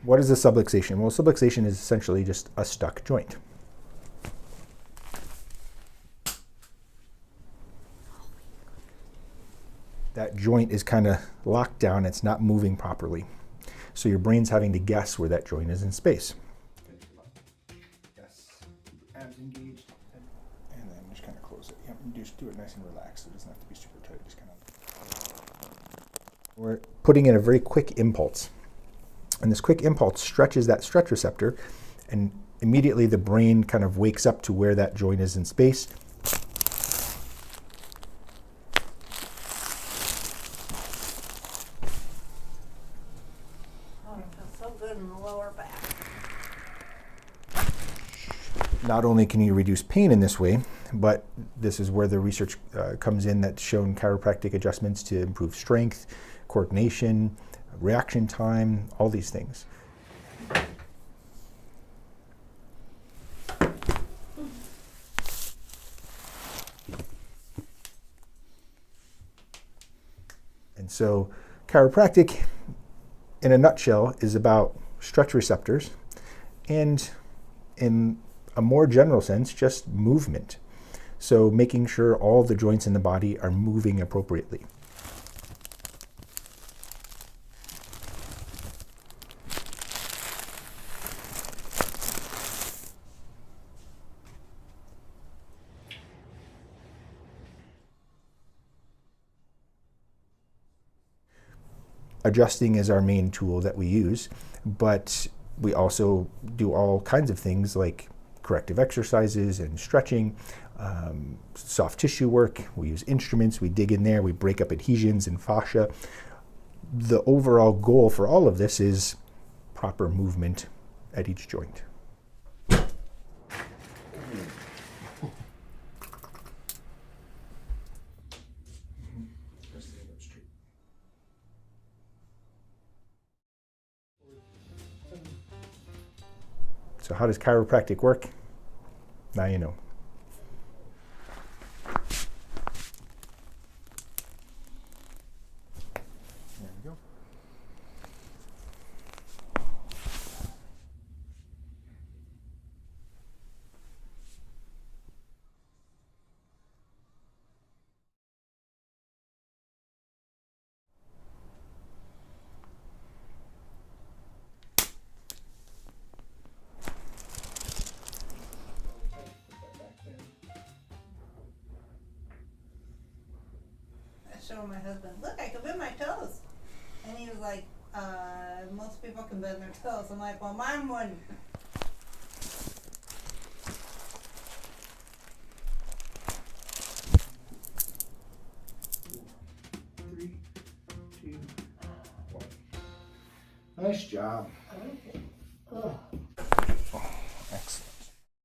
What is a subluxation? Well, subluxation is essentially just a stuck joint. That joint is kind of locked down, it's not moving properly. So your brain's having to guess where that joint is in space. Yes, abs engaged, and then just kind of close it. Yep, and just do it nice and relaxed. It doesn't have to be super tight, just kind of. We're putting in a very quick impulse. And this quick impulse stretches that stretch receptor, and immediately the brain kind of wakes up to where that joint is in space. Oh, it feels so good in the lower back. Not only can you reduce pain in this way, but this is where the research comes in that's shown chiropractic adjustments to improve strength, coordination, reaction time, all these things. And so chiropractic, in a nutshell, is about stretch receptors and, in a more general sense, just movement. So making sure all the joints in the body are moving appropriately. Adjusting is our main tool that we use, but we also do all kinds of things like corrective exercises and stretching, soft tissue work. We use instruments, we dig in there, we break up adhesions and fascia. The overall goal for all of this is proper movement at each joint. So how does chiropractic work? Now you know. There we go. I showed my husband, look, I can bend my toes. And he was like, most people can bend their toes. I'm like, well, mine wouldn't. 3, 2, 1. Nice job. Okay. Oh.